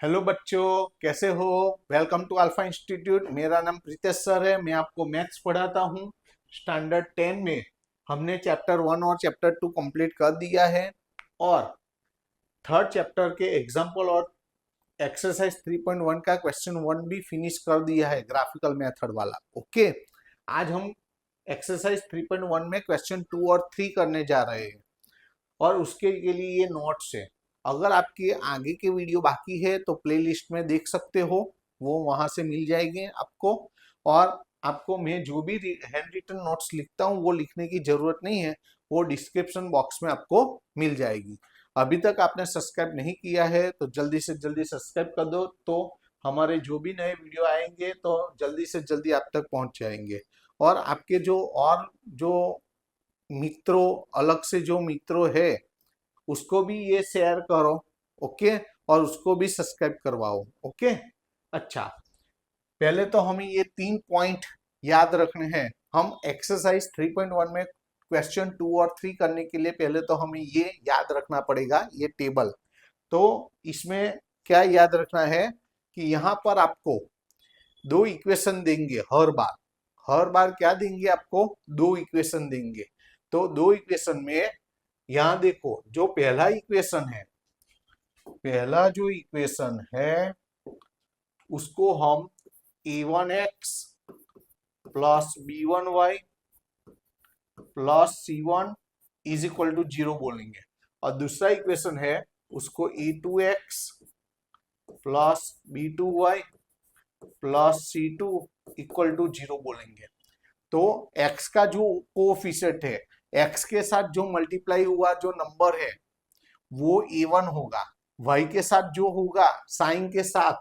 Hello बच्चों, कैसे हो। Welcome to alpha institute. मेरा नाम प्रीतेश सर है। मैं आपको मैथ्स पढ़ाता हूँ। स्टैंडर्ड 10 में हमने चैप्टर 1 और चैप्टर 2 कंप्लीट कर दिया है और थर्ड चैप्टर के एग्जाम्पल और एक्सरसाइज 3.1 का क्वेश्चन 1 भी फिनिश कर दिया है, ग्राफिकल मेथड वाला। ओके, आज हम एक्सरसाइज 3.1 में क्वेश्चन 2 और 3 करने जा रहे हैं और उसके लिए ये नोट्स है। अगर आपके आगे के वीडियो बाकी है तो प्लेलिस्ट में देख सकते हो, वो वहां से मिल जाएंगे आपको। और आपको मैं जो भी हैंड रिटन नोट्स लिखता हूँ वो लिखने की जरूरत नहीं है, वो डिस्क्रिप्शन बॉक्स में आपको मिल जाएगी। अभी तक आपने सब्सक्राइब नहीं किया है तो जल्दी से जल्दी सब्सक्राइब कर दो, तो हमारे जो भी नए वीडियो आएंगे तो जल्दी से जल्दी आप तक पहुंच जाएंगे। और आपके जो मित्रों, अलग से जो मित्रों है, उसको भी ये शेयर करो। ओके, और उसको भी सब्सक्राइब करवाओ। ओके, अच्छा, पहले तो हमें ये 3 पॉइंट याद रखने हैं। हम एक्सरसाइज 3.1 में क्वेश्चन 2 और 3 करने के लिए पहले तो हमें ये याद रखना पड़ेगा, ये टेबल। तो इसमें क्या याद रखना है कि यहाँ पर आपको दो इक्वेशन देंगे हर बार क्या देंगे आपको, दो इक्वेशन देंगे। तो दो इक्वेशन में यहाँ देखो, जो पहला जो इक्वेशन है उसको हम a1x plus b1y plus c1 is equal to 0 बोलेंगे। और दूसरा इक्वेशन है उसको a2x plus b2y plus c2 equal to 0 बोलेंगे। तो x का जो कोफिशिएंट है, x के साथ जो मल्टीप्लाई हुआ जो नंबर है वो a1 होगा, y के साथ जो होगा साइन के साथ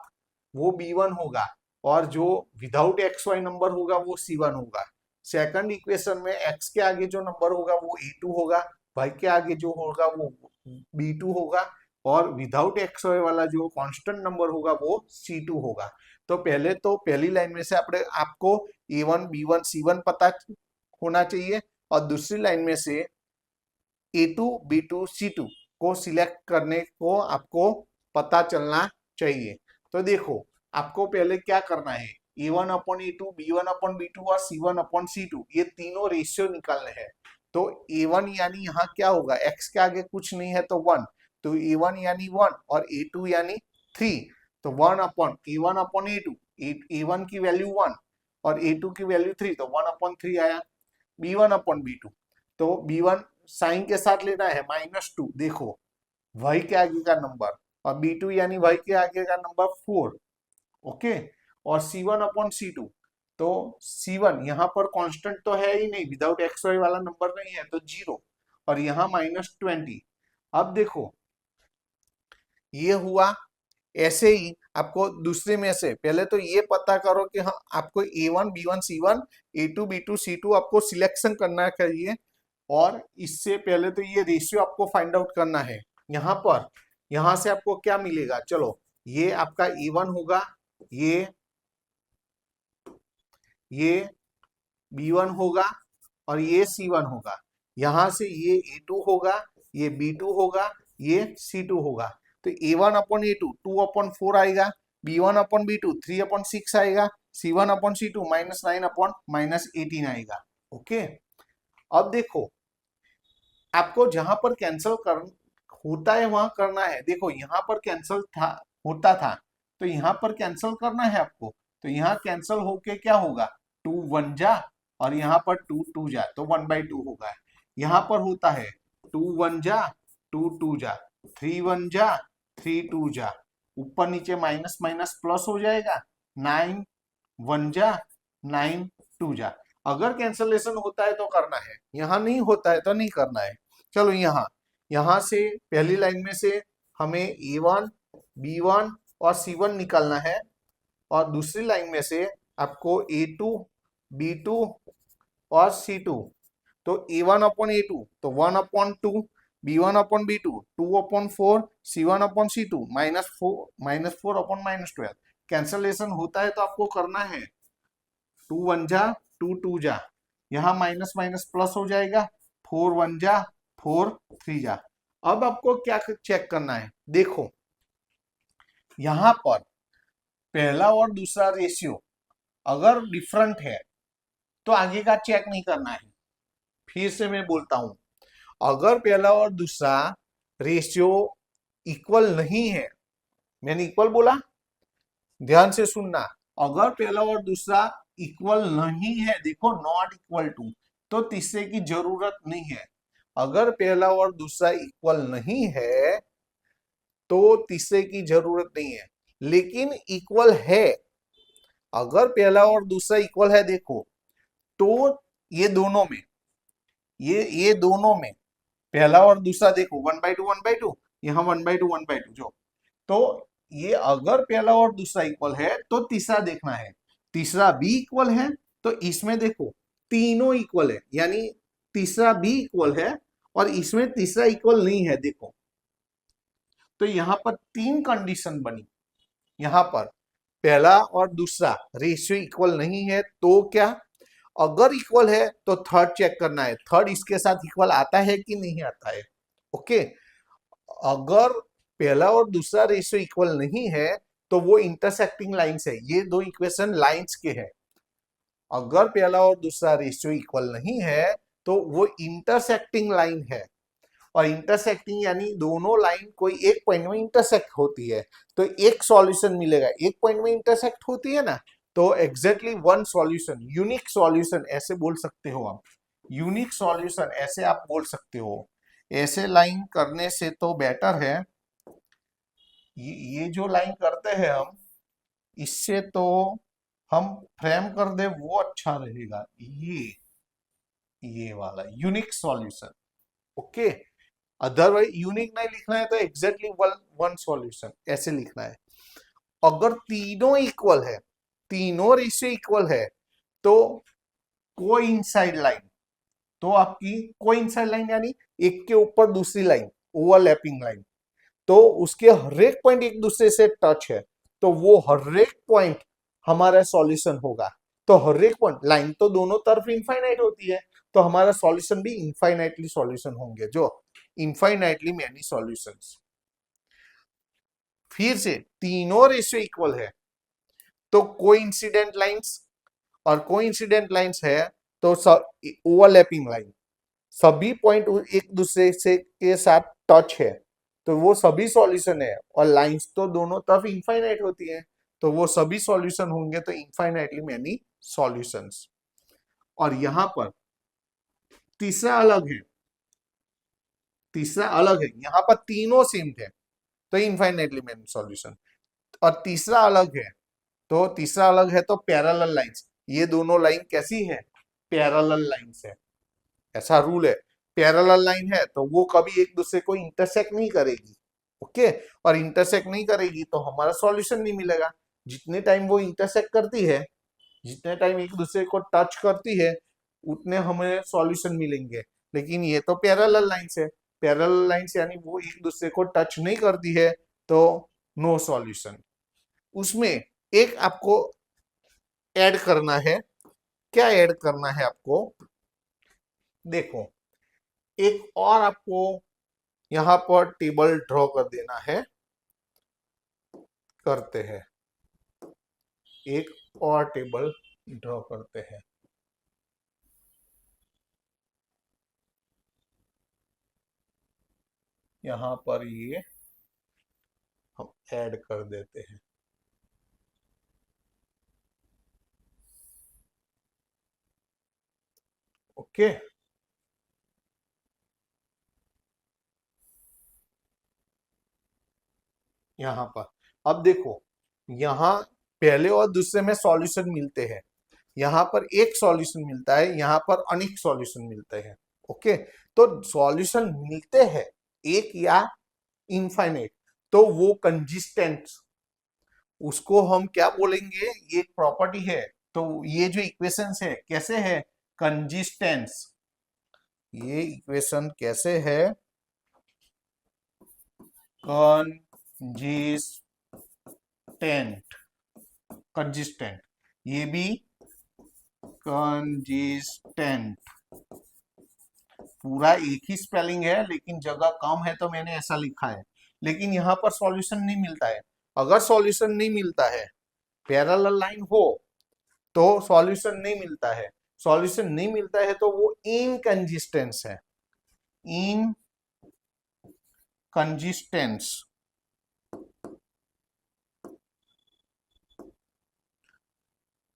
वो b1 होगा, और जो विदाउट एक्स वाई नंबर होगा वो c1 होगा। सेकंड इक्वेशन में x के आगे जो नंबर होगा वो a2 होगा, y के आगे जो होगा वो b2 होगा, और विदाउट एक्स वाई वाला जो कांस्टेंट नंबर होगा वो c2 होगा। तो पहले तो पहली लाइन में से आपको a1 b1 c1 पता होना चाहिए, और दूसरी लाइन में से a2 b2 c2 को सिलेक्ट करने को आपको पता चलना चाहिए। तो देखो, आपको पहले क्या करना है, a1 upon a2 b1 upon b2 और c1 अपॉन c2, ये तीनों रेशियो निकालने हैं। तो a1 यानी यहाँ क्या होगा, x के आगे कुछ नहीं है तो 1, तो a1 यानी 1 और a2 यानी 3। तो 1 अपॉन a2, a1 की वैल्यू 1 और a2 की वैल्यू 3, तो 1 अपॉन 3 आया। b1 अपॉन b2, तो b1 साइन के साथ लेना है -2, देखो y के आगे का नंबर, और b2 यानी y के आगे का नंबर 4। ओके, और c1 अपॉन c2, तो c1 यहाँ पर कांस्टेंट तो है ही नहीं, विदाउट एक्स वाई वाला नंबर नहीं है तो 0, और यहाँ -20। अब देखो ये हुआ। ऐसे ही आपको दूसरे में से पहले तो ये पता करो कि हाँ, आपको a1 b1 c1 a2 b2 c2 आपको सिलेक्शन करना चाहिए, और इससे पहले तो ये रेशियो आपको फाइंड आउट करना है। यहाँ पर यहाँ से आपको क्या मिलेगा, चलो ये आपका a1 होगा, ये b1 होगा, और ये c1 होगा। यहां से ये a2 होगा, ये b2 होगा, ये c2 होगा। तो a1 अपॉन a2 2 अपॉन 4 आएगा, b1 अपॉन b2 3 अपॉन 6 आएगा, c1 अपॉन c2 -9 अपॉन -18 आएगा। ओके, अब देखो आपको जहां पर कैंसल कर होता है वहां करना है। देखो यहाँ पर कैंसल था, होता था, तो यहाँ पर कैंसल करना है आपको। तो यहाँ कैंसल होके क्या होगा, 2 1 जा, और यहाँ पर 2 2 जा, तो 1/2 होगा। यहाँ पर होता है 2 1 जा 2 2 जा, 3 1 जा 3 2 जा, ऊपर नीचे माइनस माइनस प्लस हो जाएगा, 9 1 जा 9 2 जा। अगर कैंसलेशन होता है तो करना है, यहाँ नहीं होता है तो नहीं करना है। चलो यहाँ से पहली लाइन में से हमें a1 b1 और c1 निकालना है, और दूसरी लाइन में से आपको a2 b2 और c2। तो a1 अपॉन a2 तो 1 upon 2, b1 upon b2 2 upon 4, c1 upon c2 -4 upon -12। Cancellation होता है तो आपको करना है 2 1 जा 2 2 जा, यहाँ माइनस माइनस प्लस हो जाएगा, 4 1 जा 4 3 जा। अब आपको क्या चेक करना है, देखो यहां पर पहला और दूसरा रेशियो अगर डिफरेंट है तो आगे का चेक नहीं करना है। फिर से मैं बोलता हूं, अगर पहला और दूसरा रेशियो इक्वल नहीं है, मैंने इक्वल बोला, ध्यान से सुनना, अगर पहला और दूसरा इक्वल नहीं है, देखो नॉट इक्वल टू, तो तीसरे की जरूरत नहीं है। अगर पहला और दूसरा इक्वल नहीं है तो तीसरे की जरूरत नहीं है। लेकिन इक्वल है, अगर पहला और दूसरा इक्वल है, देखो, तो ये दोनों में, ये दोनों में पहला और दूसरा देखो 1/2 1/2, यहाँ 1/2 1/2 जो, तो ये अगर पहला और दूसरा इक्वल है तो तीसरा देखना है, तीसरा भी इक्वल है, तो इसमें देखो तीनों इक्वल है, यानी तीसरा भी इक्वल है और इसमें तीसरा इक्वल नहीं है, देखो। तो यहाँ पर तीन कंडीशन बनी, यहाँ पर पहला और दूसरा रेशियो इक्वल नहीं है तो क्या, अगर इक्वल है तो थर्ड चेक करना है, थर्ड इसके साथ इक्वल आता है कि नहीं आता है। ओके, अगर पहला और दूसरा रेशियो इक्वल नहीं है तो वो इंटरसेक्टिंग लाइंस है, ये दो इक्वेशन लाइंस के हैं। अगर पहला और दूसरा रेशियो इक्वल नहीं है तो वो इंटरसेक्टिंग लाइन है, और इंटरसेक्टिंग यानी दोनों लाइन कोई एक पॉइंट में इंटरसेक्ट होती है, तो एक सॉल्यूशन मिलेगा, एक पॉइंट में इंटरसेक्ट होती है ना, तो exactly one solution, unique solution ऐसे बोल सकते हो आप, यूनिक सॉल्यूशन ऐसे आप बोल सकते हो। ऐसे लाइन करने से तो बेटर है, ये जो लाइन करते हैं हम, इससे तो हम फ्रेम कर दे वो अच्छा रहेगा, ये वाला unique solution. Okay, otherwise unique नहीं लिखना है तो एग्जैक्टली वन वन सॉल्यूशन ऐसे लिखना है। अगर तीनों इक्वल है, तीनों रेशियो इक्वल है, तो कोइंसाइड लाइन, तो आपकी कोइंसाइड लाइन यानी एक के ऊपर दूसरी लाइन, ओवरलैपिंग लाइन, तो उसके हर एक पॉइंट एक दूसरे से टच है, तो वो हर एक पॉइंट हमारा सॉल्यूशन होगा। तो हर एक पॉइंट, लाइन तो दोनों तरफ इनफाइनाइट होती है, तो हमारा सॉल्यूशन भी इनफाइनाइटली सॉल्यूशन होंगे, जो इनफाइनाइटली मैनी सॉल्यूशंस। फिर से तीनों रेशियो इक्वल है तो कोइंसिडेंट लाइंस, और कोइंसिडेंट लाइंस है तो ओवरलैपिंग लाइन, सभी पॉइंट एक दूसरे से के साथ टच है, तो वो सभी सॉल्यूशन है, और लाइंस तो दोनों तरफ इनफाइनाइट होती है, तो वो सभी सॉल्यूशन होंगे, तो इनफाइनाइटली मैनी सॉल्यूशंस। और यहां पर तीसरा अलग है, तीसरा अलग है, यहां पर तीनों सेम थे तो इनफाइनाइटली मैनी सॉल्यूशन, और तीसरा अलग है, तो तीसरा अलग है तो पैरेलल लाइंस, ये दोनों लाइन कैसी है, पैरेलल लाइंस है, ऐसा रूल है। पैरेलल लाइन है तो वो कभी एक दूसरे को इंटरसेक्ट नहीं करेगी। ओके, और इंटरसेक्ट नहीं करेगी तो हमारा सॉल्यूशन नहीं मिलेगा। जितने टाइम वो इंटरसेक्ट करती है, जितने टाइम एक दूसरे को टच करती है, उतने हमें सॉल्यूशन मिलेंगे। लेकिन ये तो पैरेलल लाइंस है, पैरेलल लाइंस यानी वो एक दूसरे को टच नहीं करती है, तो नो सॉल्यूशन। उसमें एक आपको ऐड करना है, क्या ऐड करना है आपको, देखो, एक और आपको यहां पर टेबल ड्रॉ कर देना है, करते हैं, एक और टेबल ड्रॉ करते हैं। यहां पर ये हम ऐड कर देते हैं। ओके, यहां पर अब देखो, यहां पहले और दूसरे में सॉल्यूशन मिलते हैं, यहां पर एक सॉल्यूशन मिलता है, यहां पर अनेक सॉल्यूशन मिलते हैं। ओके, तो सॉल्यूशन मिलते हैं एक या इनफाइनाइट, तो वो कंसिस्टेंट, उसको हम क्या बोलेंगे, ये एक प्रॉपर्टी है। तो ये जो इक्वेशंस है कैसे है, कंसिस्टेंस, ये इक्वेशन कैसे है, कंसिस्टेंट, कंसिस्टेंट, ये भी कंसिस्टेंट, पूरा एक ही स्पेलिंग है लेकिन जगह कम है तो मैंने ऐसा लिखा है, लेकिन यहाँ पर सॉल्यूशन नहीं मिलता है, अगर सॉल्यूशन नहीं मिलता है, पैरेलल लाइन हो तो सॉल्यूशन नहीं मिलता है, सॉल्यूशन नहीं मिलता है तो वो इनकंजिस्टेंस है, इनकंजिस्टेंस,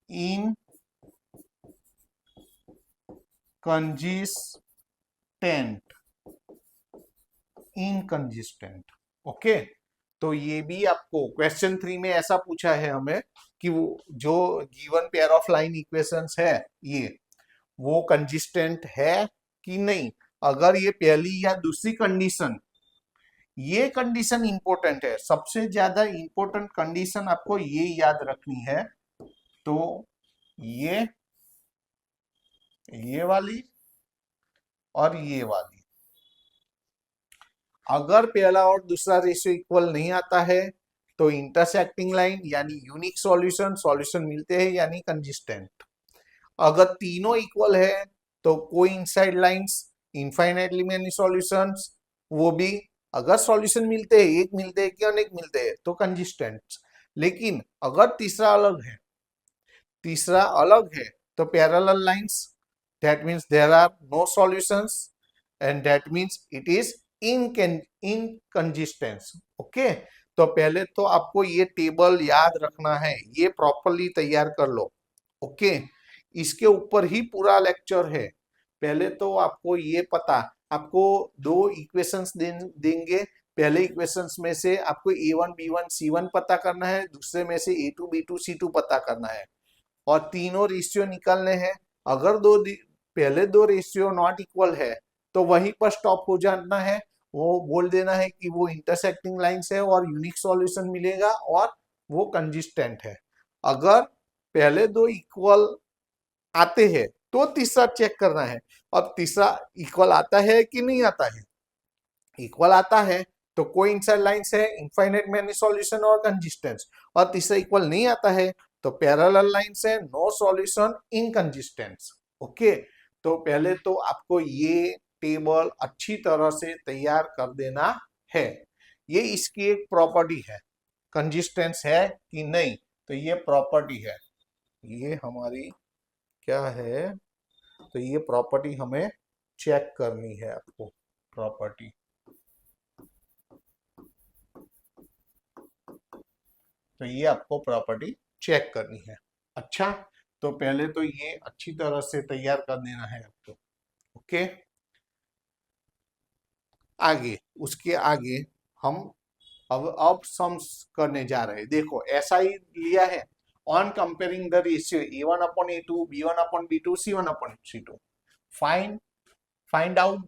इनकंजिस्टेंट, इनकंजिस्टेंट। ओके, तो ये भी आपको क्वेश्चन 3 में ऐसा पूछा है हमें कि वो जो given pair of line equations है ये, वो कंजिस्टेंट है कि नहीं। अगर ये पहली या दूसरी कंडीशन, ये कंडीशन इंपॉर्टेंट है, सबसे ज्यादा इंपॉर्टेंट कंडीशन आपको ये याद रखनी है। तो ये वाली और ये वाली, अगर पहला और दूसरा रेशियो इक्वल नहीं आता है तो इंटरसेक्टिंग लाइन यानी यूनिक सॉल्यूशन, सॉल्यूशन मिलते हैं यानी कंजिस्टेंट। अगर तीनों इक्वल है तो coincide lines, infinitely many solutions, वो भी अगर सॉल्यूशन मिलते हैं, एक मिलते हैं कि अनेक मिलते हैं तो कंजिस्टेंट। लेकिन अगर तीसरा अलग है तो parallel lines, that means there are no solutions and that means it is inconsistence. Okay, तो पहले तो आपको ये टेबल याद रखना है, ये प्रॉपरली तैयार कर लो। ओके, इसके ऊपर ही पूरा लेक्चर है। पहले तो आपको ये पता, आपको दो इक्वेशंस देंगे, पहले इक्वेशंस में से आपको a1 b1 c1 पता करना है, दूसरे में से a2 b2 c2 पता करना है और तीनों रेशियो निकालने हैं। अगर पहले दो रेशियो नॉट इक्वल है तो वहीं पर स्टॉप हो जाना है, वो बोल देना है कि वो इंटरसेक्टिंग लाइंस है और यूनिक सॉल्यूशन मिलेगा और वो कंजिस्टेंट है। अगर पहले दो इक्वल आते हैं तो तीसरा चेक करना है। अब तीसरा इक्वल आता है कि नहीं आता है, इक्वल आता है तो कोइंसाइड लाइंस है, इनफाइनाइट मेनी सॉल्यूशन और कंजिस्टेंस, और तीसरा इक्वल नहीं आता है तो पैरेलल लाइंस है, नो सॉल्यूशन, इनकंजिस्टेंस। ओके, तो पहले तो आपको ये टेबल अच्छी तरह से तैयार कर देना है। ये इसकी एक प्रॉपर्टी है, कंजिस्टेंस है कि नहीं, तो ये प्रॉपर्टी है, ये हमारी क्या है, तो ये प्रॉपर्टी हमें चेक करनी है आपको, प्रॉपर्टी। तो ये आपको प्रॉपर्टी चेक करनी है। अच्छा, तो पहले तो ये अच्छी तरह से तैयार कर देना है आपको। ओके, आगे, उसके आगे हम अब सम्स करने जा रहे हैं। देखो ऐसा ही लिया है, on comparing the ratio a1/a2 b1/b2 c1/c2 find out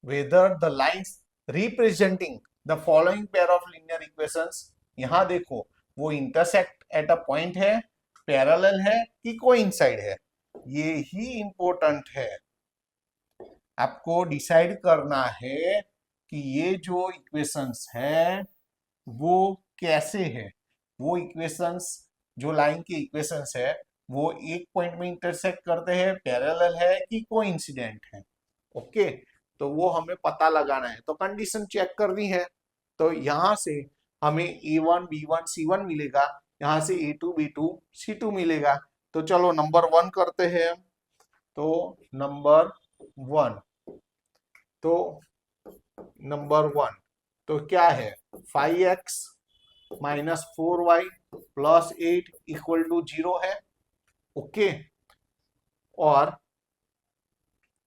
whether the lines representing the following pair of linear equations, यहां देखो वो इंटरसेक्ट एट अ पॉइंट है, पैरेलल है कि कोइंसाइड है, ये ही इंपॉर्टेंट है। आपको डिसाइड करना है कि ये जो इक्वेशंस है वो कैसे है, वो इक्वेशंस जो लाइन के इक्वेशंस है वो एक पॉइंट में इंटरसेक्ट करते हैं, पैरेलल है कि कोइंसिडेंट है। ओके, तो वो हमें पता लगाना है, तो कंडीशन चेक करनी है। तो यहां से हमें a1 b1 c1 मिलेगा, यहां से a2 b2 c2 मिलेगा। तो चलो नंबर 1 करते हैं। तो नंबर 1, तो नंबर 1 तो क्या है, 5x minus 4y plus 8 equal to 0 है। ओके, और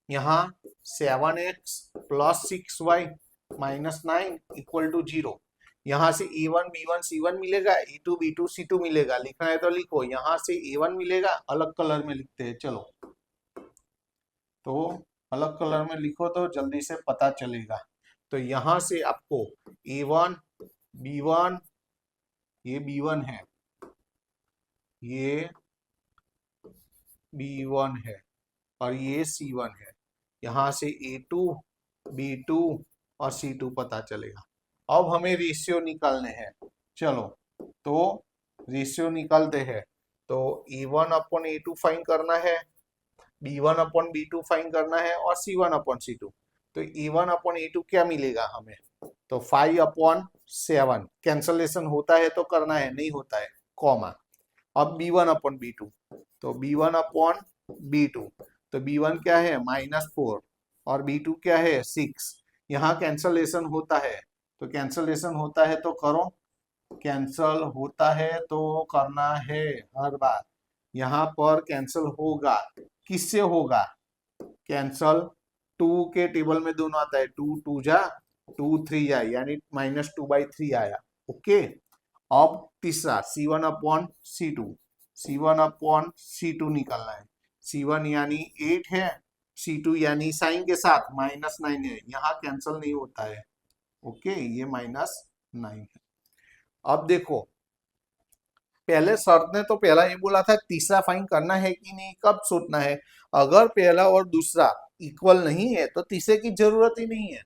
यहाँ 7x plus 6y minus 9 equal to 0। यहाँ से a1 b1 c1 मिलेगा, a2 b2 c2 मिलेगा, लिखना है तो लिखो। यहाँ से a1 मिलेगा, अलग कलर में लिखते हैं, चलो तो अलग कलर में लिखो तो जल्दी से पता चलेगा। तो यहाँ से आपको a1 b1, ये b1 है, ये b1 है और ये c1 है। यहाँ से a2 b2 और c2 पता चलेगा। अब हमें रेशियो निकालने हैं, चलो तो रेशियो निकालते हैं। तो a1/a2 फाइंड करना है, b1/b2 फाइंड करना है और c1/c2। तो a1/a2 क्या मिलेगा हमें, तो 5/4 7 कैंसलेशन होता है तो करना है, नहीं होता है कॉमा। अब b1 अपॉन b2, तो b1 अपॉन b2, तो b1 क्या है -4 और b2 क्या है 6। यहाँ कैंसलेशन होता है, तो कैंसलेशन होता है तो करो, कैंसल होता है तो करना है हर बार। यहाँ पर कैंसल होगा, किससे होगा कैंसल, 2 के टेबल में दोनों आता है, 2 2 जा 2 3 जा, यानी -2/3 आया। ओके, अब तीसरा C1 upon C2, C1 upon C2 निकालना है। C1 यानी 8 है, C2 यानी साइन के साथ -9 है, यहाँ कैंसल नहीं होता है। ओके, ये -9 है। अब देखो, पहले सर ने तो पहला ये बोला था तीसरा फाइंड करना है कि नहीं, कब सोचना है, अगर पहला और दूसरा इक्वल नहीं है तो तीसरे की जरूरत ही नहीं है,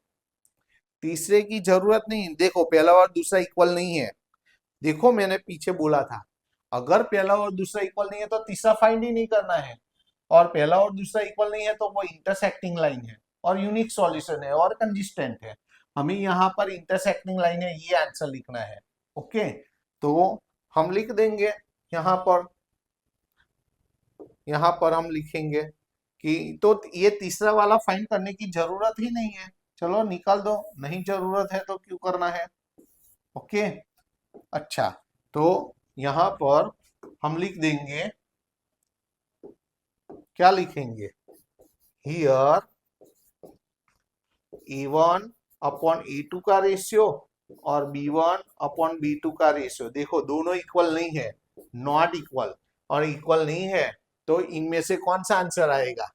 तीसरे की जरूरत नहीं। देखो पहला और दूसरा इक्वल नहीं है, देखो मैंने पीछे बोला था अगर पहला और दूसरा इक्वल नहीं है तो तीसरा फाइंड ही नहीं करना है, और पहला और दूसरा इक्वल नहीं है तो वो इंटरसेक्टिंग लाइन है और यूनिक सॉल्यूशन है और कंसिस्टेंट है। हमें यहाँ पर इंटरसेक्टिंग लाइन है, ये आंसर लिखना है। ओके, तो हम लिख देंगे यहाँ पर हम लिखेंगे कि तो ये तीसरा वाला फाइंड करने की जरूरत ही नहीं है, चलो निकाल दो, नहीं जरूरत है तो क्यों करना है। ओके, अच्छा, तो यहाँ पर हम लिख देंगे, क्या लिखेंगे, हियर A1 अपॉन A2 का रेशियो और B1 अपॉन B2 का रेशियो, देखो दोनों इक्वल नहीं है, नॉट इक्वल, और इक्वल नहीं है तो इनमें से कौन सा आंसर आएगा,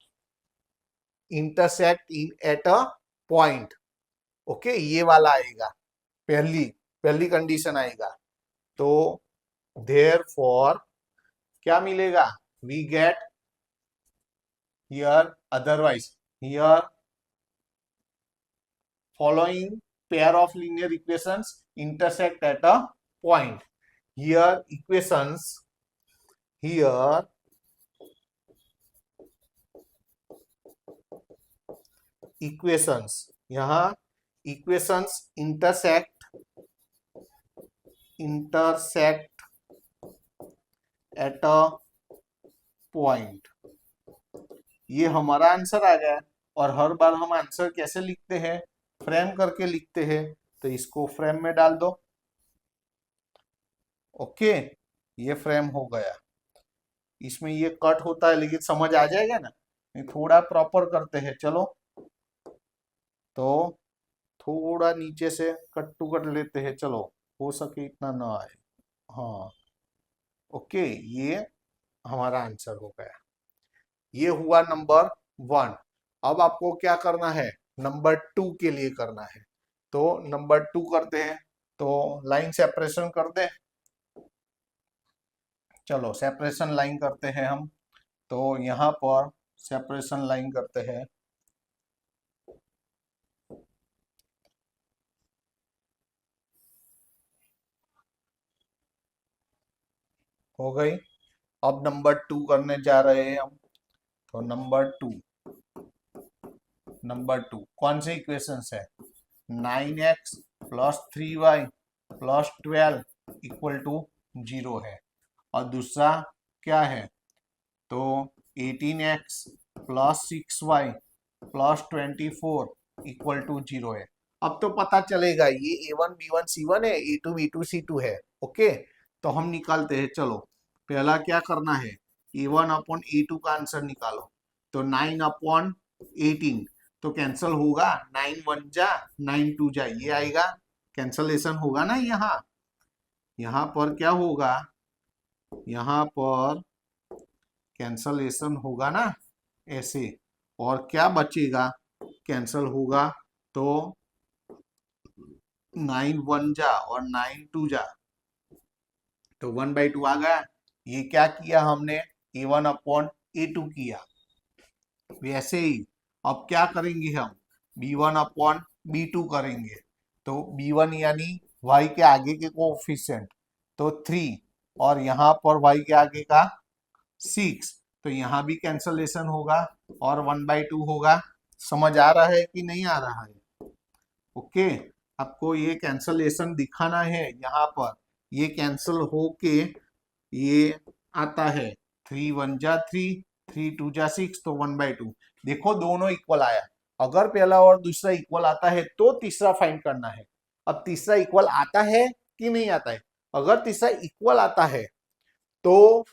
intersect in at a point. Okay, ये वाला आएगा, पहली कंडीशन आएगा। तो देयरफॉर क्या मिलेगा, we get here otherwise, here following pair of linear equations intersect at a point. Here equations, यहाँ equations intersect at a point। ये हमारा आंसर आ गया, और हर बार हम आंसर कैसे लिखते हैं, फ्रेम करके लिखते हैं, तो इसको फ्रेम में डाल दो। ओके, ये फ्रेम हो गया, इसमें ये कट होता है लेकिन समझ आ जाएगा ना, थोड़ा प्रॉपर करते हैं, चलो तो थोड़ा नीचे से कट टू कट लेते हैं, चलो हो सके इतना ना आए। हाँ, ओके, ये हमारा आंसर हो गया, ये हुआ नंबर 1। अब आपको क्या करना है, नंबर 2 के लिए करना है, तो नंबर 2 करते हैं, तो लाइन सेपरेशन कर दे, चलो सेपरेशन लाइन करते हैं हम, तो यहाँ पर सेपरेशन लाइन करते हैं, हो गई। अब नंबर 2 करने जा रहे हैं हम, तो नंबर टू कौन से इक्वेशंस है, 9x plus 3y plus 12 equal to 0 है, और दूसरा क्या है, तो 18x plus 6y plus 24 equal to 0 है। अब तो पता चलेगा ये A1 B1 C1 है, A2 B2 C2 है। ओके, तो हम निकालते हैं, चलो पहला क्या करना है, A1 अपॉन A2 का आंसर निकालो, तो 9 अपॉन 18, तो कैंसल होगा, 9 1 जा 9 2 जा, ये आएगा, कैंसलेशन होगा ना, यहाँ पर क्या होगा, यहाँ पर कैंसलेशन होगा ना ऐसे, और क्या बचेगा, कैंसल होगा, तो 9 1 जा और 9 2 जा, तो 1/2 आ गया। ये क्या किया हमने, A1 अपॉन A2 किया, वैसे ही अब क्या करेंगे हम, B1 अपॉन B2 करेंगे, तो B1 यानी y के आगे के कोएफिशिएंट, तो 3, और यहाँ पर y के आगे का 6, तो यहाँ भी कैंसलेशन होगा और 1/2 होगा। समझ आ रहा है कि नहीं आ रहा है, ओके। आपको ये कैंसलेशन दिखाना है यहाँ पर। ये कैंसल हो के ये आता है 3 1 जा 3, 3 2 जा 6, तो 1/2। देखो दोनों इक्वल आया। अगर पहला और दूसरा इक्वल आता है तो तीसरा फाइंड करना है। अब तीसरा इक्वल आता है कि नहीं आता है? अगर तीसरा इक्वल आता है तो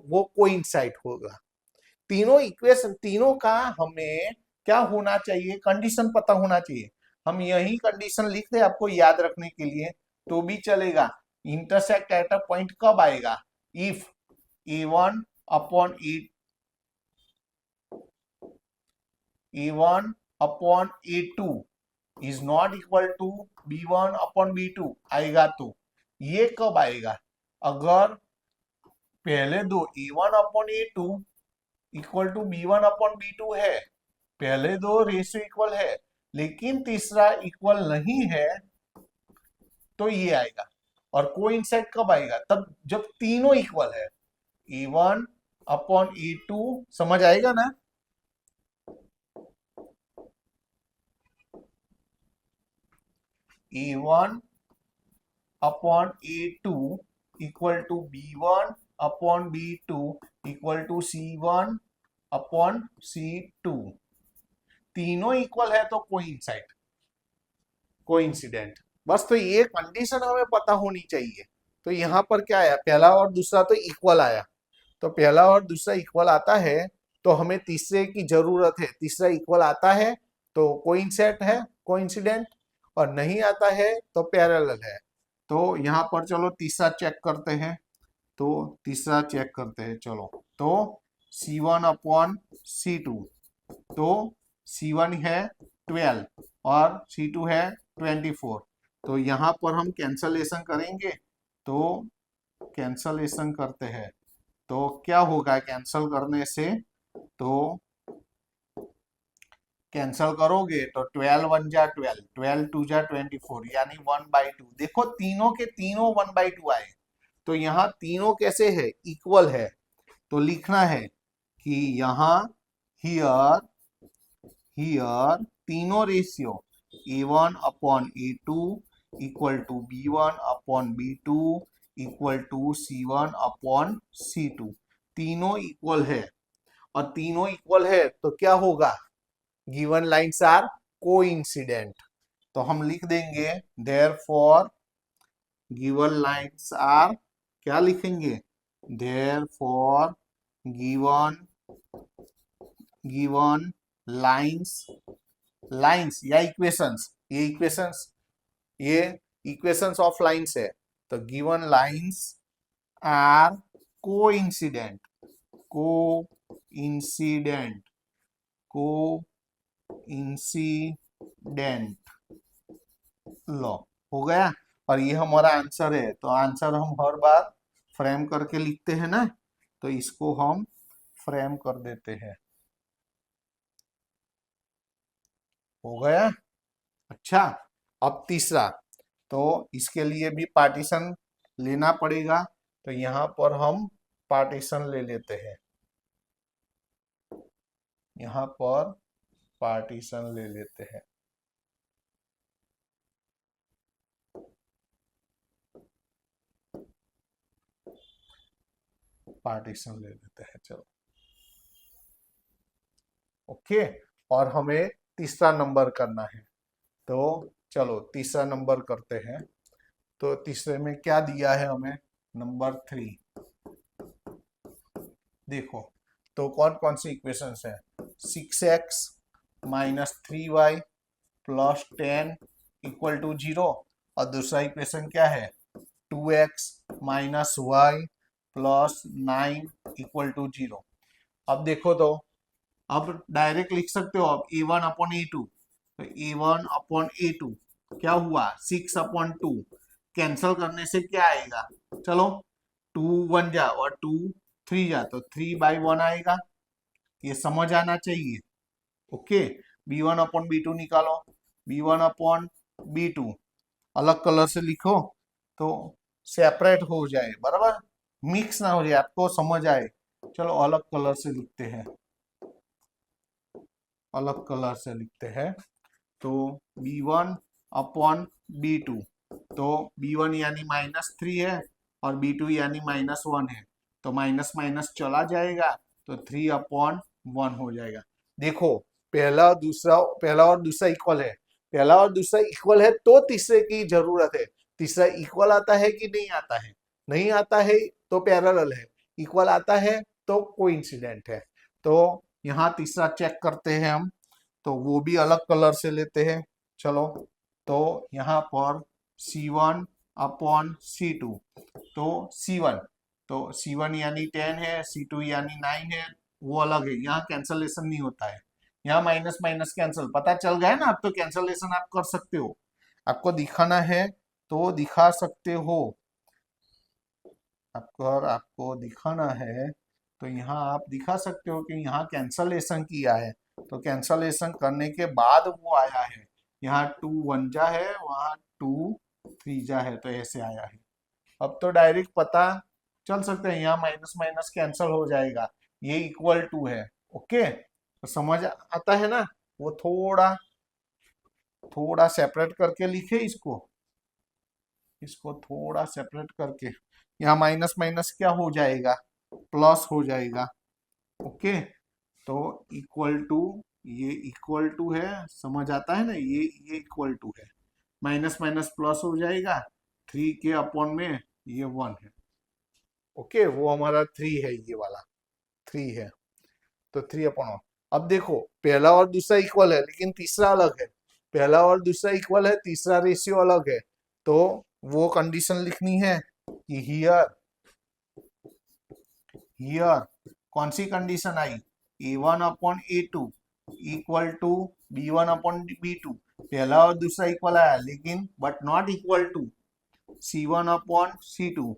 वो कोइंसाइड होगा। तीनों इक्वेशन, तीनों का हमें क्या होना चाहिए, कंडीशन पता होना चाहिए। हम यही कंडीशन लिख दे आपको याद रखने के लिए तो भी चलेगा। इंटरसेक्ट एट अ पॉइंट कब आएगा? If a1 upon a2 is not equal to b1 upon b2 आएगा। तो ये कब आएगा? अगर पहले दो a1 upon a2 equal to b1 upon b2 है, पहले दो रेशियो इक्वल है, लेकिन तीसरा इक्वल नहीं है, तो ये आएगा। और कोइंसाइड कब आएगा? तब जब तीनों इक्वल है। a1 अपॉन a2 समझ आएगा ना? a1 upon a2 equal to b1 upon b2 equal to c1 upon c2। तीनों इक्वल है तो कोइंसाइड, कोइंसिडेंट। बस तो ये कंडीशन हमें पता होनी चाहिए। तो यहाँ पर क्या आया? पहला और दूसरा तो इक्वल आया। तो पहला और दूसरा इक्वल आता है तो हमें तीसरे की जरूरत है। तीसरा इक्वल आता है तो कोइंसाइड है, कोइंसिडेंट, और नहीं आता है तो पैरेलल है। तो यहाँ पर चलो तीसरा चेक करते हैं। तो तीसरा चेक करते हैं चलो। तो C1 अपॉन C2, तो C1 है 12 और C2 है 24। तो यहाँ पर हम कैंसलेशन करेंगे। तो कैंसलेशन करते हैं तो क्या होगा कैंसल करने से? तो कैंसल करोगे तो 12 1 जा 12, 12 2 जा 24, यानी 1/2। देखो तीनों के तीनों 1/2 आए। तो यहाँ तीनों कैसे है? इक्वल है। तो लिखना है कि यहाँ हियर हियर तीनों ratio a1 upon a2 equal to b1 upon b2 equal to c1 upon c2। तीनों इक्वल है। और तीनों इक्वल है तो क्या होगा? Given lines are coincident. तो हम लिख देंगे देयरफॉर गिवन लाइन्स आर, क्या लिखेंगे? देयरफॉर गिवन गिवन लाइन्स या इक्वेशंस, ये इक्वेशंस ऑफ लाइन्स है। तो given lines are coincident, coincident लो हो गया। और ये हमारा आंसर है। तो आंसर हम हर बार फ्रेम करके लिखते हैं ना, तो इसको हम फ्रेम कर देते हैं। हो गया। अच्छा, अब तीसरा। तो इसके लिए भी पार्टीशन लेना पड़ेगा। तो यहाँ पर हम पार्टीशन ले लेते हैं। यहाँ पर पार्टीशन ले लेते हैं। पार्टीशन ले लेते हैं चलो। ओके, और हमें तीसरा नंबर करना है। तो चलो तीसरा नंबर करते हैं। तो तीसरे में क्या दिया है हमें? नंबर 3। देखो तो कौन कौन सी इक्वेशंस है? 6x minus 3y plus 10 equal to 0। और दूसरा इक्वेशन क्या है? 2x minus y plus 9 equal to 0। अब देखो तो अब डायरेक्ट लिख सकते हो। अब a1 अपॉन a2, तो a1 अपॉन a2 क्या हुआ? 6 अपॉन 2। कैंसल करने से क्या आएगा? चलो 2 1 जा और 2 3 जा, तो 3/1 आएगा। ये समझ आना चाहिए। ओके, b1 अपॉन b2 निकालो। b1 अपॉन b2 अलग कलर से लिखो तो सेपरेट हो जाए, बराबर, मिक्स ना हो जाए, आपको समझ आए। चलो अलग कलर से लिखते हैं, अलग कलर से लिखते हैं। तो B1 अपॉन B2, तो B1 यानी -3 है और B2 यानी -1 है, तो माइनस माइनस चला जाएगा, तो 3/1 हो जाएगा। देखो पहला और दूसरा इक्वल है, पहला और दूसरा इक्वल है तो तीसरे की जरूरत है। तीसरा इक्वल आता है कि नहीं आता है? नहीं आता है तो पैरेलल है, इक्वल आता है तो कोइंसिडेंट है। तो यहाँ तीसरा चेक करते हैं हम, तो वो भी अलग कलर से लेते हैं। चलो, तो यहाँ पर C1 अपॉन C2, तो C1 यानी 10 है, C2 यानी 9 है, वो अलग है, यहाँ कैंसलेशन नहीं होता है, यहाँ माइनस माइनस कैंसल, पता चल गया ना? अब तो कैंसलेशन आप कर सकते हो, आपको दिखाना है तो दिखा सकते हो। अगर आपको दिखाना है तो यहाँ आप दिखा सकते हो कि यहाँ कैंसलेशन किया है, तो कैंसलेशन करने के बाद वो आया है, यहाँ 2 1 जा है, वहाँ 2 3 जा है, तो ऐसे आया है। अब तो डायरेक्ट पता चल सकते हैं, यहाँ माइनस माइनस कैंसल हो जाएगा, ये इक्वल टू है। ओके, तो समझ आता है ना? वो थोड़ा थोड़ा सेपरेट करके लिखे इसको थोड़ा सेपरेट करके, यहाँ माइनस माइनस क्या हो जाएगा? प्लस हो जाएगा। ओके, तो इक्वल टू, ये इक्वल टू है, समझ आता है ना? ये इक्वल टू है, माइनस माइनस प्लस हो जाएगा, 3 के अपॉन में ये 1 है। ओके, वो हमारा 3 है, ये वाला 3 है, तो 3/1। अब देखो, पहला और दूसरा इक्वल है लेकिन तीसरा अलग है, पहला और दूसरा इक्वल है, तीसरा रेशियो अलग है, तो वो कंडीशन लिखनी है कि हियर कौन सी कंडीशन आई? A1/A2 इक्वल टू B1/B2, पहला और दूसरा इक्वल आया, लेकिन but not equal to C1/C2,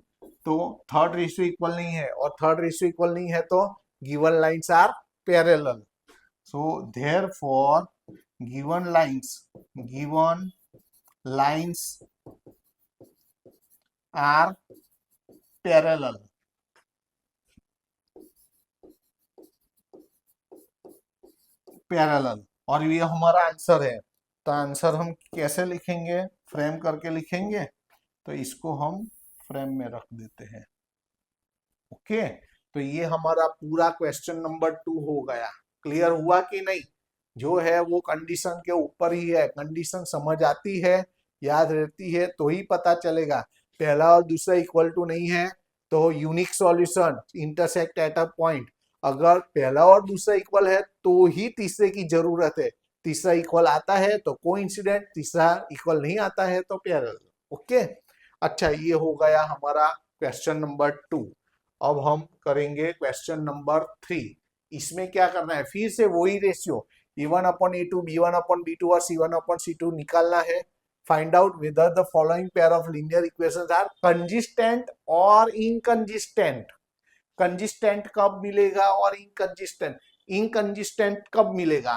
तो थर्ड रेशियो इक्वल नहीं है, और थर्ड रेशियो इक्वल नहीं है तो given lines are parallel. So therefore given lines are parallel. Parallel, और ये हमारा आंसर है। तो आंसर हम कैसे लिखेंगे? फ्रेम करके लिखेंगे, तो इसको हम फ्रेम में रख देते हैं। ओके, तो ये हमारा पूरा क्वेश्चन नंबर 2 हो गया। क्लियर हुआ कि नहीं? जो है वो कंडीशन के ऊपर ही है, कंडीशन समझ आती है, याद रहती है तो ही पता चलेगा। पहला और दूसरा इक्वल टू नहीं है तो unique solution intersect at a point, अगर पहला और दूसरा इक्वल है तो ही तीसरे की जरूरत है, तीसरा इक्वल आता है तो कोइंसिडेंट, तीसरा इक्वल नहीं आता है तो पैरेलल। ओके, अच्छा, ये हो गया हमारा क्वेश्चन नंबर 2। अब हम करेंगे क्वेश्चन नंबर 3। इसमें क्या करना है? फिर से वही रेशियो A1/A2, B1/B2 और C1/C2 निकालना है। Find out whether the following pair of linear equations are consistent और inconsistent। कंजिस्टेंट कब मिलेगा और इनकंजिस्टेंट कब मिलेगा?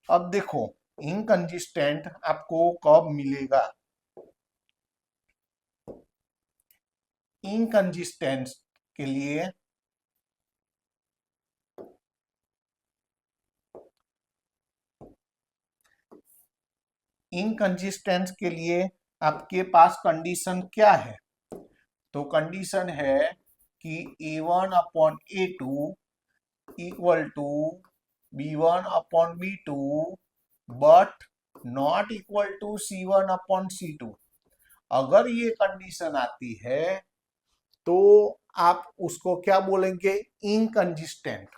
अब देखो, इनकंजिस्टेंट आपको कब मिलेगा? इनकंजिस्टेंस के लिए इनकंजिस्टेंस के लिए आपके पास कंडीशन क्या है? तो कंडीशन है कि A1/A2 equal to B1/B2 but not equal to C1/C2। अगर ये कंडीशन आती है तो आप उसको क्या बोलेंगे? इनकंजिस्टेंट।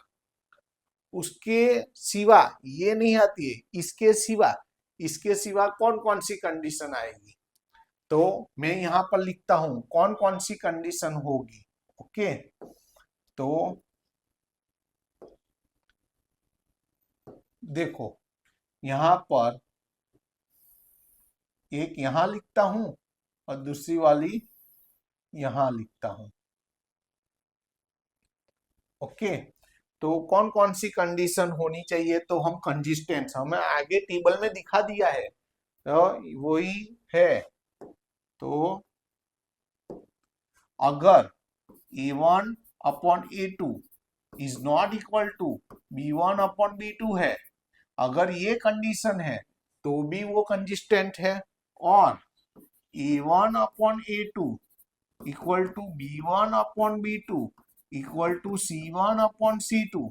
उसके सिवा ये नहीं आती है, इसके सिवा कौन कौन सी कंडीशन आएगी? तो मैं यहां पर लिखता हूं कौन कौन सी कंडीशन होगी। ओके, तो देखो, यहां पर एक यहां लिखता हूं और दूसरी वाली यहां लिखता हूं। ओके, तो कौन कौन सी कंडीशन होनी चाहिए? तो हम कंजिस्टेंस हमें आगे टेबल में दिखा दिया है, तो वही है। तो अगर A1/A2 is not equal to B1/B2 है, अगर ये कंडीशन है तो भी वो कंसिस्टेंट है, और A1 upon A2 equal to B1 upon B2 equal to C1 upon C2,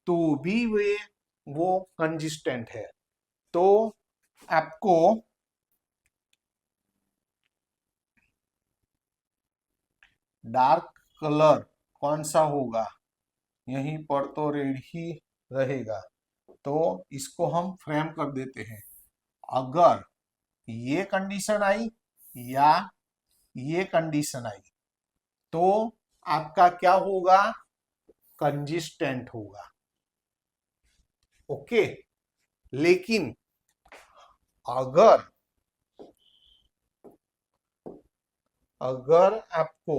तो भी वो कंसिस्टेंट है। तो आपको डार्क कलर कौन सा होगा, यहीं पर तो रेड ही रहेगा, तो इसको हम फ्रेम कर देते हैं। अगर ये कंडीशन आई या ये कंडीशन आई तो आपका क्या होगा, कंसिस्टेंट होगा। ओके, लेकिन अगर अगर आपको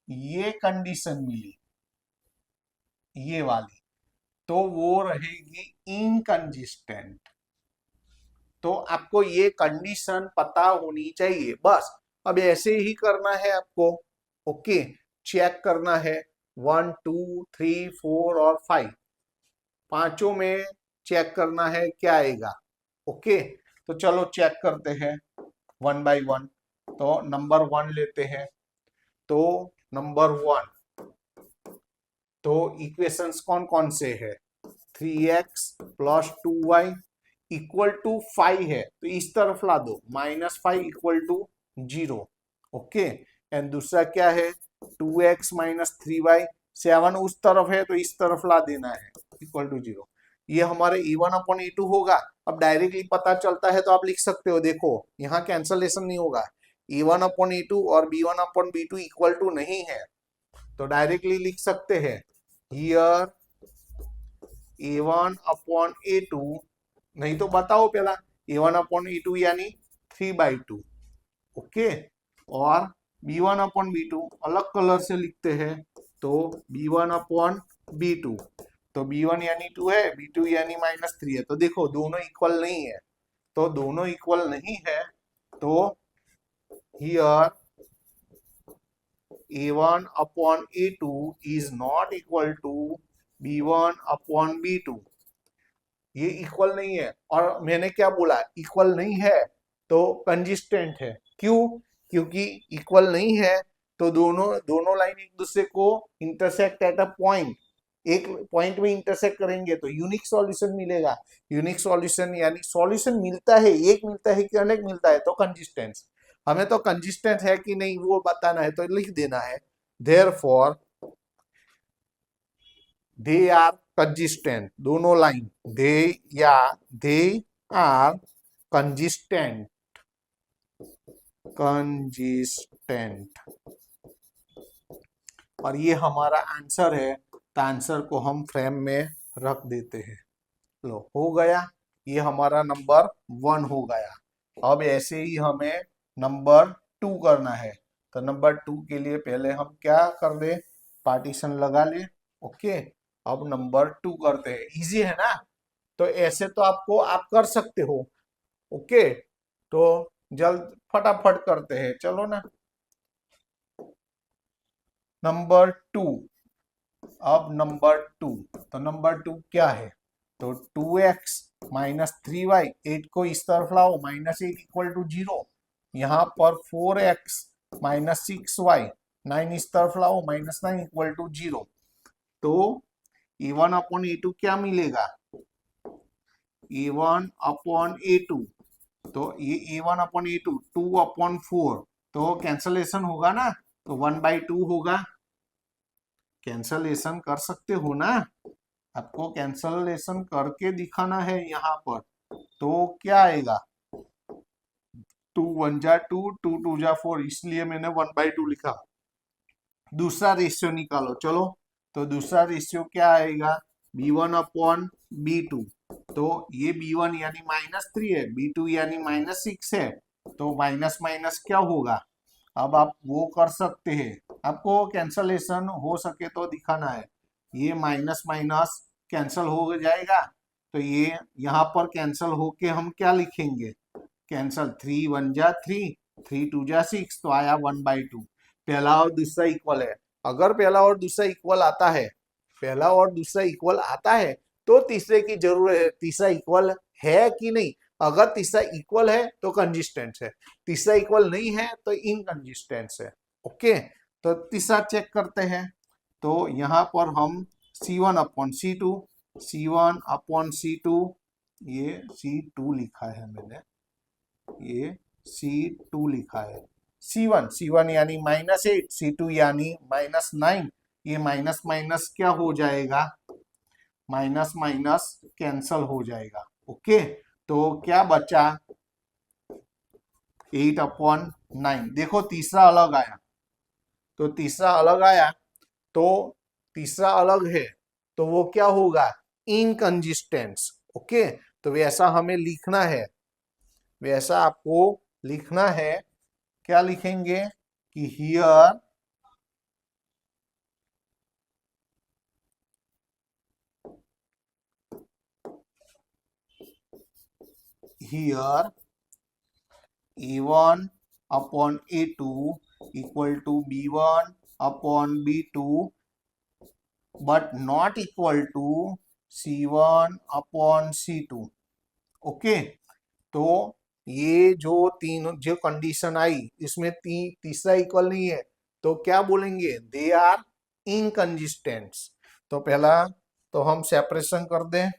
ये कंडीशन मिली, ये वाली, तो वो रहेगी इनकंसिस्टेंट। तो आपको ये कंडीशन पता होनी चाहिए, बस अब ऐसे ही करना है आपको। ओके, चेक करना है 1 2 3 4 और 5, पांचों में चेक करना है क्या आएगा। ओके, तो चलो चेक करते हैं वन बाय वन। तो नंबर 1 लेते हैं। तो नंबर 1, तो इक्वेशंस कौन कौन से है, 3x plus 2y equal to 5 है, तो इस तरफ ला दो, -5 इक्वल टू 0। ओके, एंड दूसरा क्या है, 2x माइनस 3y, 7 उस तरफ है तो इस तरफ ला देना है, इक्वल टू 0। ये हमारे E1 अपॉन E2 होगा। अब डायरेक्टली पता चलता है तो आप लिख सकते हो, देखो यहाँ कैंसलेशन नहीं होगा, E1 अपॉन E2 और B1 upon B2 equal to नहीं है, तो डायरेक्टली लिख सकते हैं हियर A1 अपॉन A2, नहीं तो बताओ पहला, A1 अपॉन A2 यानी 3/2। ओके, और B1 अपॉन B2 अलग कलर से लिखते हैं, तो B1 अपॉन B2, तो B1 यानी 2 है, B2 यानी -3 है। तो देखो दोनों इक्वल नहीं है, तो दोनों इक्वल नहीं है, तो here A1 upon A2 is not equal to B1 upon B2, ये इक्वल नहीं है। और मैंने क्या बोला, इक्वल नहीं है तो कंसिस्टेंट है। क्यों, क्योंकि इक्वल नहीं है तो दोनों लाइन एक दूसरे को इंटरसेक्ट एट अ पॉइंट, एक पॉइंट में इंटरसेक्ट करेंगे तो यूनिक सॉल्यूशन मिलेगा। यूनिक सॉल्यूशन यानी सॉल्यूशन मिलता है, एक मिलता है कि अनेक मिलता है, तो कंसिस्टेंस, हमें तो कंसिस्टेंट है कि नहीं वो बताना है, तो लिख देना है देयरफॉर दे आर कंसिस्टेंट, दोनों लाइन दे आर कंसिस्टेंट, और ये हमारा आंसर है, तो आंसर को हम फ्रेम में रख देते हैं। लो हो गया, ये हमारा नंबर 1 हो गया। अब ऐसे ही हमें नंबर 2 करना है, तो नंबर 2 के लिए पहले हम क्या कर दे, पार्टीशन लगा ले। ओके, अब नंबर 2 करते हैं, इजी है ना, तो ऐसे तो आपको आप कर सकते हो। ओके, तो जल्द फटाफट करते हैं, चलो ना। नंबर 2, अब नंबर 2, तो नंबर 2 क्या है, तो 2x माइनस 3y, 8 को इस तरफ लाओ, -8 इक्वल टू 0, यहाँ पर 4x माइनस 6y, 9 इस तरफ लाओ, -9 इक्वल टू 0। तो A1 अपॉन A2 क्या मिलेगा, A1 अपॉन A2, तो ये A1 अपॉन A2 2 अपॉन 4, तो कैंसलेशन होगा ना, तो 1/2 होगा। कैंसलेशन कर सकते हो ना, आपको कैंसलेशन करके दिखाना है यहाँ पर, तो क्या आएगा, 2 1 जा 2, 2 2 जा 4, इसलिए मैंने 1/2 लिखा। दूसरा रेशियो निकालो, चलो, तो दूसरा रेशियो क्या आएगा, B1 अपॉन B2, तो ये B1 यानी -3 है, B2 यानी -6 है, तो माइनस माइनस क्या होगा, अब आप वो कर सकते हैं, आपको कैंसलेशन हो सके तो दिखाना है। ये माइनस माइनस कैंसल हो जाएगा, तो ये यहाँ पर कैंसल होके हम क्या लिखेंगे, कैंसल 3 1 जा 3, 3 2 जा 6, तो आया 1/2। पहला और दूसरा इक्वल है, अगर पहला और दूसरा इक्वल आता है, पहला और दूसरा इक्वल आता है तो तीसरे की जरूरत है, तीसरा इक्वल है कि नहीं। अगर तीसरा इक्वल है तो कंसिस्टेंट है, तीसरा इक्वल नहीं है तो इनकंसिस्टेंट है। ओके, तो तीसरा चेक करते हैं। तो यहाँ पर हम C1 upon C2, C1 upon C2, ये C2 लिखा है मैंने, ये C2 लिखा है। C1 यानी -8, C2 यानी -9। ये माइनस माइनस क्या हो जाएगा, माइनस माइनस कैंसल हो जाएगा। ओके, तो क्या बचा 8/9। देखो तीसरा अलग आया, तो तीसरा अलग आया, तो तीसरा अलग है तो वो क्या होगा, इनकंसिस्टेंस। ओके, तो वैसा हमें लिखना है, वैसा आपको लिखना है। क्या लिखेंगे कि here here A1 upon A2 equal to B1 upon B2 but not equal to C1 upon C2। Okay, तो ये जो तीन जो कंडीशन आई इसमें तीसरा इक्वल नहीं है, तो क्या बोलेंगे, दे आर इनकंसिस्टेंट्स। तो पहला तो हम सेपरेशन कर दें।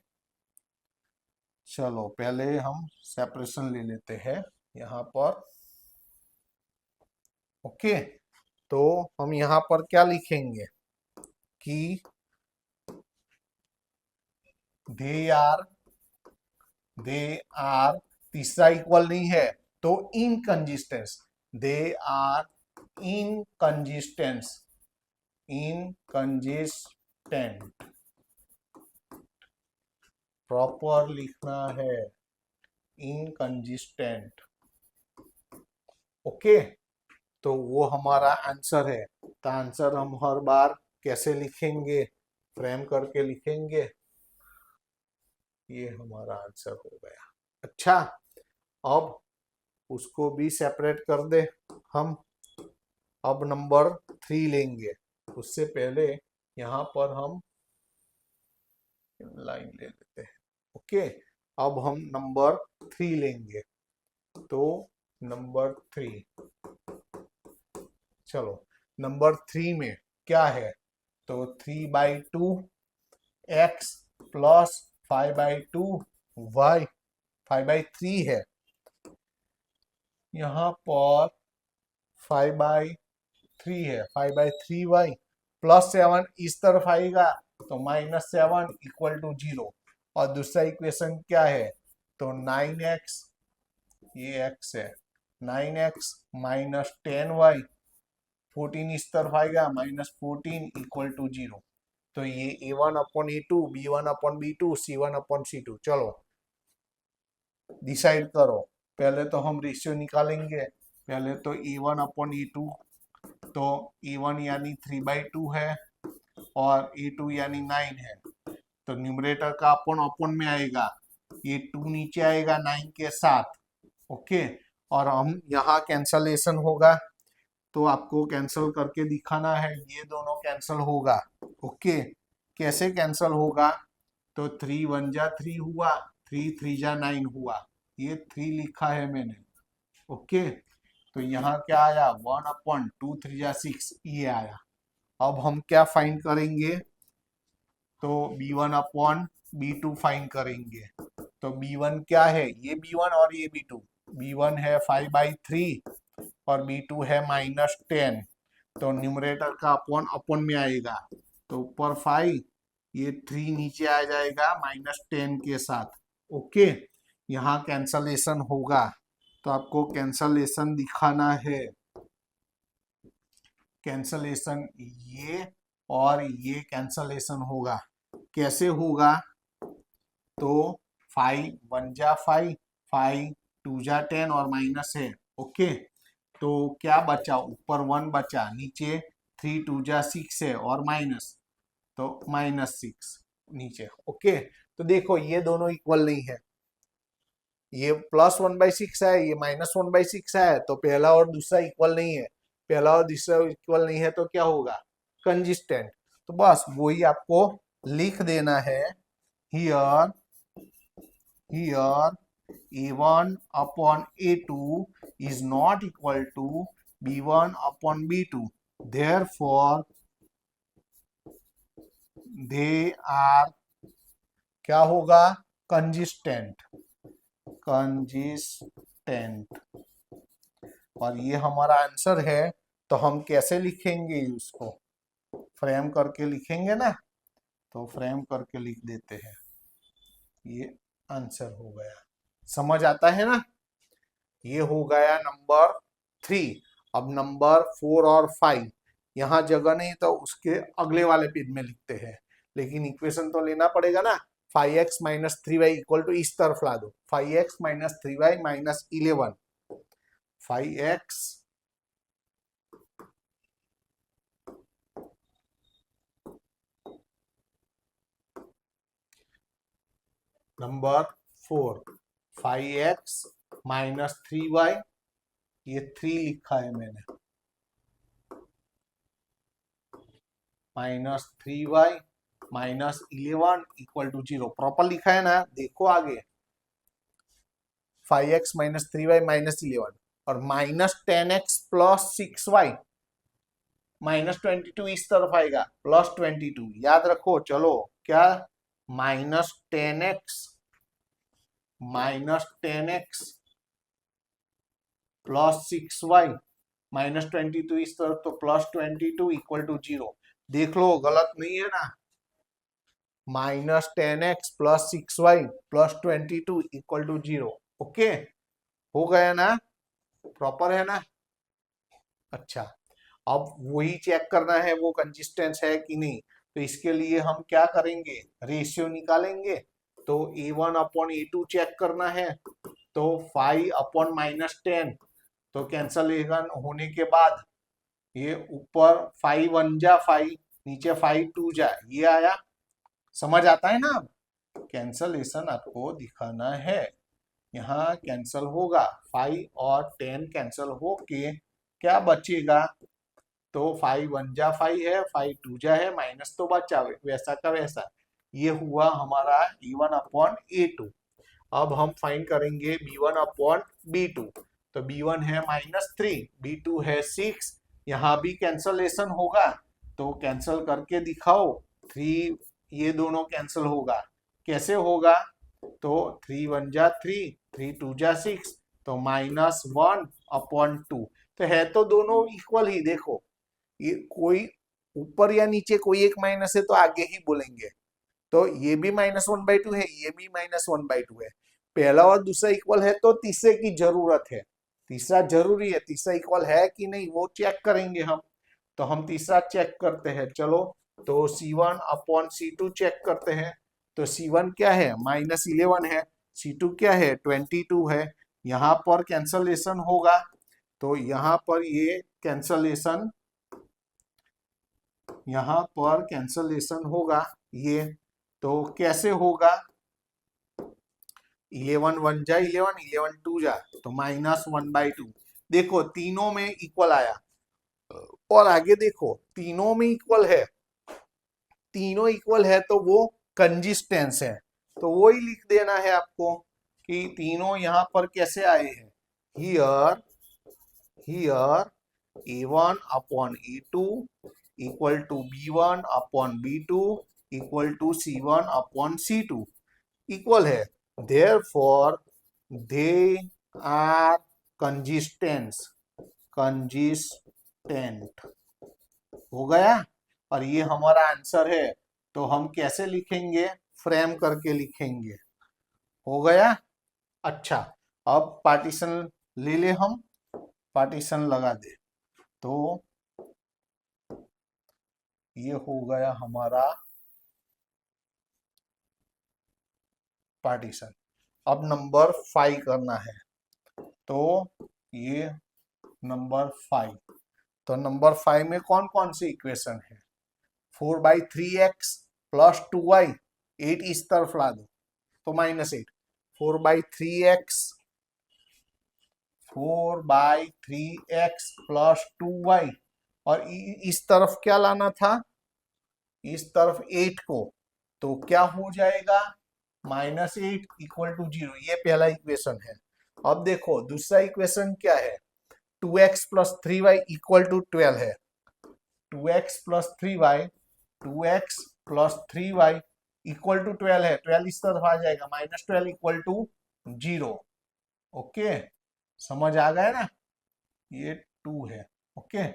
चलो पहले हम सेपरेशन ले लेते हैं यहाँ पर। ओके, तो हम यहाँ पर क्या लिखेंगे कि दे आर तीसरा इक्वल नहीं है तो inconsistence, they are inconsistence, inconsistent proper लिखना है, इनकंसिस्टेंट। ओके, तो वो हमारा आंसर है। तो आंसर हम हर बार कैसे लिखेंगे, फ्रेम करके लिखेंगे। ये हमारा आंसर हो गया। अच्छा, अब उसको भी सेपरेट कर दे हम। अब नंबर 3 लेंगे, उससे पहले यहाँ पर हम लाइन ले लेते हैं। ओके, अब हम नंबर 3 लेंगे। तो नंबर 3, चलो नंबर 3 में क्या है, तो 3/2 x प्लस 5/2 y, 5/3 है। यहाँ पर 5/3 है, 5/3y प्लस 7 इस तरफ आएगा तो -7 इक्वल टू 0। और दूसरा इक्वेशन क्या है, तो 9x, ये x है, 9x माइनस 10y, 14 इस तरफ आएगा -14 इक्वल टू 0। तो ये A1/A2, B1/B2, C1/C2। चलो डिसाइड करो। पहले तो हम रेशियो निकालेंगे। पहले तो A1/A2, तो A1 यानी 3/2 है और A2 यानी 9 है। तो न्यूमरेटर का अपन अपन में आएगा, ये 2 नीचे आएगा 9 के साथ। ओके, और हम यहाँ कैंसलेशन होगा, तो आपको कैंसल करके दिखाना है, ये दोनों कैंसल होगा। ओके, कैसे कैंसल होगा, तो 3 1 जा 3 हुआ, 3 3 जा 9 हुआ, ये 3 लिखा है मैंने। ओके, तो यहाँ क्या आया, 1/2 3 जा 6, ये आया। अब हम क्या फाइंड करेंगे, तो B1/B2 फाइंड करेंगे। तो B1 क्या है, ये B1 और ये B2। B1 है 5/3 और B2 है -10। तो न्यूमरेटर का अपन अपन में आएगा, तो ऊपर 5, ये 3 नीचे आ जाएगा -10 के साथ। ओके, यहाँ कैंसलेशन होगा, तो आपको कैंसलेशन दिखाना है। कैंसलेशन ये और ये कैंसलेशन होगा। कैसे होगा, तो 5 1 जा 5, 5 2 जा 10 और माइनस है। ओके, तो क्या बचा, ऊपर 1 बचा, नीचे 3 2 जा 6 है और माइनस, तो -6 नीचे। ओके, तो देखो ये दोनों इक्वल नहीं है, ये +1/6 है, ये -1/6 है, तो पहला और दूसरा इक्वल नहीं है। पहला और दूसरा इक्वल नहीं है तो क्या होगा, कंसिस्टेंट। तो बस वही आपको लिख देना है here a1 upon a2 is not equal to b1 upon b2, therefore they are, क्या होगा, कंजिस्टेंट। और ये हमारा आंसर है। तो हम कैसे लिखेंगे इसको, फ्रेम करके लिखेंगे ना, तो फ्रेम करके लिख देते हैं। ये आंसर हो गया, समझ आता है ना। ये हो गया नंबर 3। अब नंबर 4 और 5 यहाँ जगह नहीं तो उसके अगले वाले पेज में लिखते हैं, लेकिन इक्वेशन तो लेना पड़ेगा ना। 5x minus 3y equal to इस तरफ ला दो, 5x minus 3y minus 11, 5x number 4, 5x minus 3y, ये 3 लिखा है मैंने, minus 3y minus 11 equal to 0, proper लिखा है ना, देखो आगे 5x माइनस 3y माइनस 11 और minus 10x plus 6y minus 22 इस तरफ आएगा, प्लस 22 याद रखो। चलो क्या, minus 10x plus 6y minus 22 इस तरफ, तो प्लस 22 इक्वल टू 0। देख लो गलत नहीं है ना, minus 10x plus 6y plus 22 equal to 0। Okay, हो गया ना, प्रॉपर है ना। अच्छा, अब वही चेक करना है वो कंसिस्टेंस है कि नहीं, तो इसके लिए हम क्या करेंगे, रेशियो निकालेंगे। तो a1 अपॉन a2 चेक करना है, तो 5 अपॉन माइनस 10, तो कैंसलेशन होने के बाद ये ऊपर 5 1 जा 5, नीचे 5 2 जा, ये आया, समझ आता है ना। कैंसलेशन आपको दिखाना है, यहाँ कैंसल होगा, 5 और 10 कैंसल होके क्या बचेगा, तो 5 1 जा 5 है, 5 2 जा है, माइनस तो बचा वैसा का वैसा। ये हुआ हमारा b1 अपॉन a2। अब हम फाइंड करेंगे b1 अपॉन b2, तो b1 है माइनस 3, b2 है 6, यहाँ भी कैंसलेशन होगा, तो कैंसल करके दिखाओ। 3 ये दोनों कैंसल होगा, कैसे होगा, तो 3 1 जा 3, 3 2 जा 6, तो माइनस 1 अपॉन 2। तो है तो दोनों इक्वल ही, देखो ये कोई ऊपर या नीचे कोई एक माइनस है तो आगे ही बोलेंगे। तो ये भी -1/2 है, ये भी -1/2 है। पहला और दूसरा इक्वल है तो तीसरे की जरूरत है, तीसरा जरूरी है। तीसरा इक्वल है कि नहीं वो चेक करेंगे हम, तो हम तीसरा चेक करते हैं। चलो, तो C1 अपॉन C2 चेक करते हैं। तो C1 क्या है, -11 है, C2 क्या है, 22 है। यहाँ पर कैंसलेशन होगा, तो यहाँ पर ये कैंसलेशन, यहाँ पर कैंसलेशन होगा ये, तो कैसे होगा, 11 1 जा 11, 11 2 जा, तो -1/2। देखो तीनों में इक्वल आया, और आगे देखो तीनों में इक्वल है, तीनों इक्वल है तो वो कंजिस्टेंस है। तो वो ही लिख देना है आपको कि तीनों यहाँ पर कैसे आए हैं, here a1 upon a2 equal to b1 upon b2 equal to c1 upon c2 equal है, therefore they are consistent हो गया। और ये हमारा आंसर है, तो हम कैसे लिखेंगे, फ्रेम करके लिखेंगे। हो गया। अच्छा, अब पार्टीशन ले ले, हम पार्टीशन लगा दे, तो ये हो गया हमारा पार्टीशन। अब नंबर 5 करना है, तो ये नंबर 5, तो नंबर 5 में कौन कौन सी इक्वेशन है, 4/3x प्लस 2y, 8 इस तरफ ला दो, तो -8, 4/3x प्लस 2y, और इस तरफ क्या लाना था, इस तरफ 8 को, तो क्या हो जाएगा, -8 इक्वल टू 0, ये पहला इक्वेशन है। अब देखो दूसरा इक्वेशन क्या है, 2x plus 3y equal to 12 है। 2x plus 3y 2x plus 3y equal to 12 है। 12 इस तरफ आ जाएगा, -12 इक्वल टू 0। ओके, समझ आ गया ना, ये 2 है। ओके,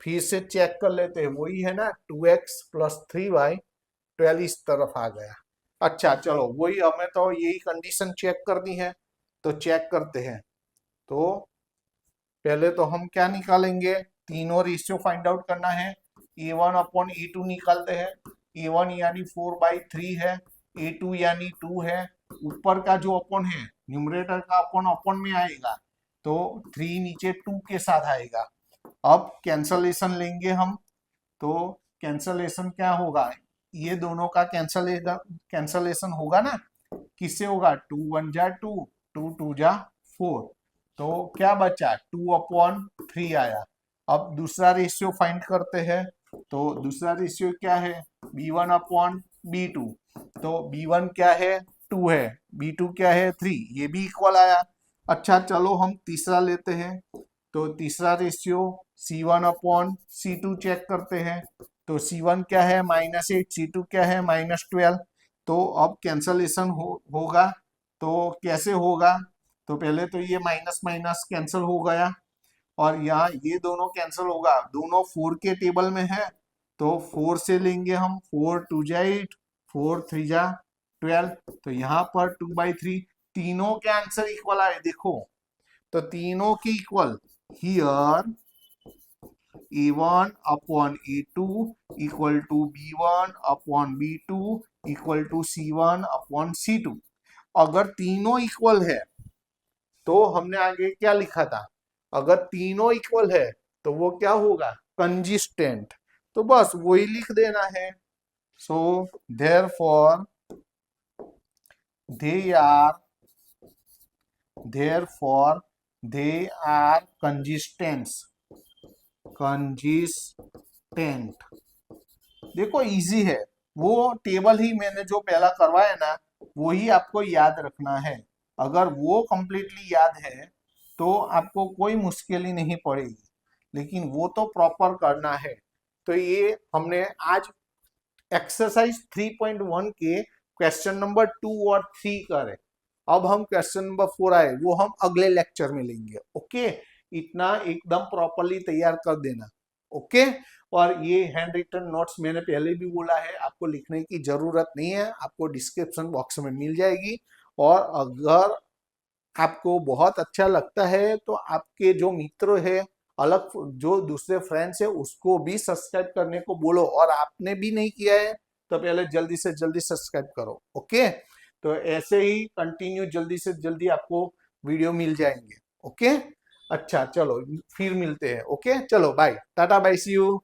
फिर से चेक कर लेते हैं, वही है ना 2x प्लस 3y, 12 इस तरफ आ गया। अच्छा चलो, वही हमें तो यही कंडीशन चेक करनी है, तो चेक करते हैं। तो पहले तो हम क्या निकालेंगे, तीनों रेशियो फाइंड आउट करना है। a1 अपॉन a2 निकालते हैं। a1 यानी 4/3 है, a2 यानी 2 है। ऊपर का जो अपॉन है, न्यूमरेटर का अपॉन अपॉन में आएगा, तो 3 नीचे 2 के साथ आएगा। अब कैंसलेशन लेंगे हम, तो कैंसलेशन क्या होगा, ये दोनों का कैंसलेशन होगा ना, किससे होगा, 2 1 जा 2, 2 2 जा 4, तो क्या बचा 2/3 आया। अब दूसरा रेशियो फाइंड करते हैं, तो दूसरा रेशियो क्या है, b1/b2, तो b1 क्या है 2 है, b2 क्या है 3, ये भी इक्वल आया। अच्छा चलो हम तीसरा लेते हैं, तो तीसरा रेशियो c1/c2 चेक करते हैं, तो c1 क्या है -8, c2 क्या है -12, तो अब कैंसलेशन होगा, तो कैसे होगा, तो पहले तो ये माइनस माइनस कैंसिल हो गया, और यहाँ ये दोनों कैंसिल होगा, दोनों 4 के टेबल में है, तो 4 से लेंगे हम, 4 2 जा 8, 4 3 जा 12, तो यहाँ पर 2/3, तीनों के आंसर इक्वल आए देखो, तो तीनों के equal, here a1/a2 equal to b1/b2 equal to c1/c2। अगर तीनों इक्वल है तो हमने आगे क्या लिखा था, अगर तीनों इक्वल है तो वो क्या होगा, कंसिस्टेंट, तो बस वही लिख देना है। So therefore they are consistent. देखो इजी है, वो टेबल ही मैंने जो पहला करवाया ना, वो ही आपको याद रखना है। अगर वो कंप्लीटली याद है तो आपको कोई मुश्किल ही नहीं पड़ेगी, लेकिन वो तो प्रॉपर करना है। तो ये हमने आज एक्सरसाइज 3.1 के क्वेश्चन नंबर 2 और 3 करे। अब हम क्वेश्चन नंबर 4 आए, वो हम अगले लेक्चर में लेंगे। ओके, इतना एकदम प्रॉपरली तैयार कर देना। ओके, और ये हैंड रिटन नोट्स मैंने पहले भी बोला है, आपको लिखने की जरूरत नहीं है, आपको डिस्क्रिप्शन बॉक्स में मिल जाएगी। और अगर आपको बहुत अच्छा लगता है तो आपके जो मित्र है, अलग जो दूसरे फ्रेंड्स है, उसको भी सब्सक्राइब करने को बोलो, और आपने भी नहीं किया है तो पहले जल्दी से जल्दी सब्सक्राइब करो। ओके, तो ऐसे ही कंटिन्यू जल्दी से जल्दी आपको वीडियो मिल जाएंगे। ओके, अच्छा चलो फिर मिलते हैं। ओके चलो bye, tata bye, see you.